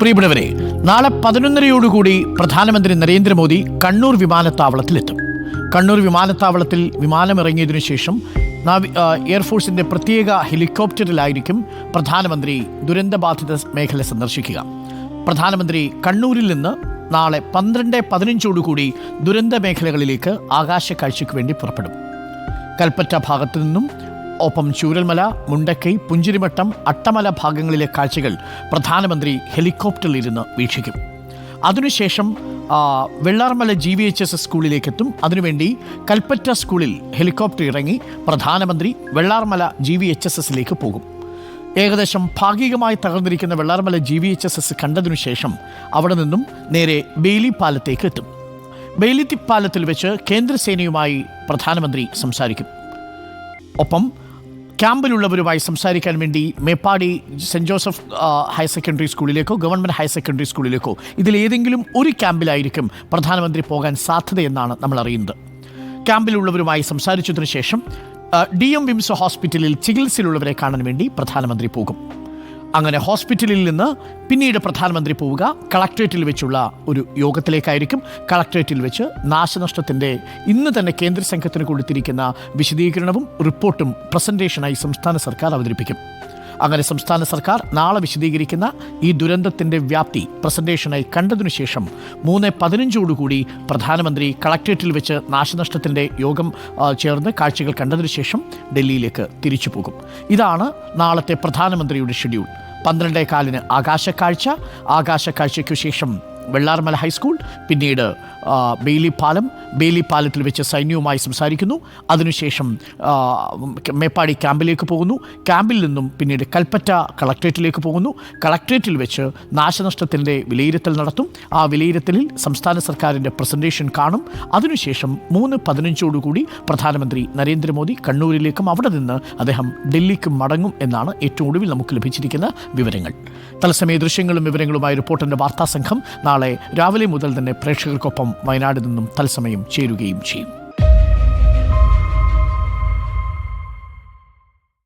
പ്രിയപ്പെട്ടവരെ, നാളെ 11:30 പ്രധാനമന്ത്രി നരേന്ദ്രമോദി കണ്ണൂർ വിമാനത്താവളത്തിലെത്തും. കണ്ണൂർ വിമാനത്താവളത്തിൽ വിമാനമിറങ്ങിയതിനു ശേഷം എയർഫോഴ്സിൻ്റെ പ്രത്യേക ഹെലികോപ്റ്ററിലായിരിക്കും പ്രധാനമന്ത്രി ദുരന്തബാധിത മേഖല സന്ദർശിക്കുക. പ്രധാനമന്ത്രി കണ്ണൂരിൽ നിന്ന് നാളെ 12:15 ദുരന്ത മേഖലകളിലേക്ക് ആകാശ കാഴ്ചയ്ക്ക് വേണ്ടി പുറപ്പെടും. കൽപ്പറ്റ ഭാഗത്തു നിന്നും ഒപ്പം ചൂരൽമല, മുണ്ടക്കൈ, പുഞ്ചിരിമട്ടം, അട്ടമല ഭാഗങ്ങളിലെ കാഴ്ചകൾ പ്രധാനമന്ത്രി ഹെലികോപ്റ്ററിലിരുന്ന് വീക്ഷിക്കും. അതിനുശേഷം വെള്ളാർമല GVHS സ്കൂളിലേക്കെത്തും. അതിനുവേണ്ടി കൽപ്പറ്റ സ്കൂളിൽ ഹെലികോപ്റ്റർ ഇറങ്ങി പ്രധാനമന്ത്രി വെള്ളാർമല GVHSലേക്ക് പോകും. ഏകദേശം ഭാഗികമായി തകർന്നിരിക്കുന്ന വെള്ളാർമല GVHS കണ്ടതിനു ശേഷം അവിടെ നിന്നും നേരെ ബെയിലി പാലത്തേക്ക് എത്തും. ബെയിലി പാലത്തിൽ വെച്ച് കേന്ദ്രസേനയുമായി പ്രധാനമന്ത്രി സംസാരിക്കും. ഒപ്പം ക്യാമ്പിലുള്ളവരുമായി സംസാരിക്കാൻ വേണ്ടി Meppadi saint Joseph higher secondary സ്കൂളിലേക്കോ ഗവൺമെൻറ് ഹയർ സെക്കൻഡറി സ്കൂളിലേക്കോ ഇതിലേതെങ്കിലും ഒരു ക്യാമ്പിലായിരിക്കും പ്രധാനമന്ത്രി പോകാൻ സാധ്യതയെന്നാണ് നമ്മൾ അറിയുന്നത്. ക്യാമ്പിലുള്ളവരുമായി സംസാരിച്ചതിനു ശേഷം DM വിംസ് ഹോസ്പിറ്റലിൽ ചികിത്സയിലുള്ളവരെ കാണാൻ വേണ്ടി പ്രധാനമന്ത്രി പോകും. അങ്ങനെ ഹോസ്പിറ്റലിൽ നിന്ന് പിന്നീട് പ്രധാനമന്ത്രി പോവുക കളക്ട്രേറ്റിൽ വെച്ചുള്ള ഒരു യോഗത്തിലേക്കായിരിക്കും. കളക്ട്രേറ്റിൽ വെച്ച് നാശനഷ്ടത്തിൻ്റെ ഇന്ന് തന്നെ കേന്ദ്ര സംഘത്തിന് കൊടുത്തിരിക്കുന്ന വിശദീകരണവും റിപ്പോർട്ടും പ്രസൻറ്റേഷനായി സംസ്ഥാന സർക്കാർ അവതരിപ്പിക്കും. അങ്ങനെ സംസ്ഥാന സർക്കാർ നാളെ വിശദീകരിക്കുന്ന ഈ ദുരന്തത്തിൻ്റെ വ്യാപ്തി പ്രസൻറ്റേഷനായി കണ്ടതിനു ശേഷം 3:15 പ്രധാനമന്ത്രി കളക്ട്രേറ്റിൽ വെച്ച് നാശനഷ്ടത്തിൻ്റെ യോഗം ചേർന്ന് കാഴ്ചകൾ കണ്ടതിനു ശേഷം ഡൽഹിയിലേക്ക് തിരിച്ചു പോകും. ഇതാണ് നാളത്തെ പ്രധാനമന്ത്രിയുടെ ഷെഡ്യൂൾ. 12:15 ആകാശക്കാഴ്ചയ്ക്കു ശേഷം വെള്ളാർമല ഹൈസ്കൂൾ, പിന്നീട് ബെയിലി പാലത്തിൽ വെച്ച് സൈന്യവുമായി സംസാരിക്കുന്നു. അതിനുശേഷം മേപ്പാടി ക്യാമ്പിലേക്ക് പോകുന്നു. ക്യാമ്പിൽ നിന്നും പിന്നീട് കൽപ്പറ്റ കളക്ട്രേറ്റിലേക്ക് പോകുന്നു. കളക്ട്രേറ്റിൽ വെച്ച് നാശനഷ്ടത്തിൻ്റെ വിലയിരുത്തൽ നടത്തും. ആ വിലയിരുത്തലിൽ സംസ്ഥാന സർക്കാരിൻ്റെ പ്രസൻറ്റേഷൻ കാണും. അതിനുശേഷം 3:15 പ്രധാനമന്ത്രി നരേന്ദ്രമോദി കണ്ണൂരിലേക്കും അവിടെ നിന്ന് അദ്ദേഹം ഡൽഹിക്കും മടങ്ങും എന്നാണ് ഏറ്റവും ഒടുവിൽ നമുക്ക് ലഭിച്ചിരിക്കുന്ന വിവരങ്ങൾ. തത്സമയ ദൃശ്യങ്ങളും വിവരങ്ങളുമായി റിപ്പോർട്ടറിൻ്റെ വാർത്താ സംഘം നാളെ രാവിലെ മുതൽ തന്നെ പ്രേക്ഷകർക്കൊപ്പം വയനാട് നിന്നും തത്സമയം ചേരുകയും ചെയ്യും.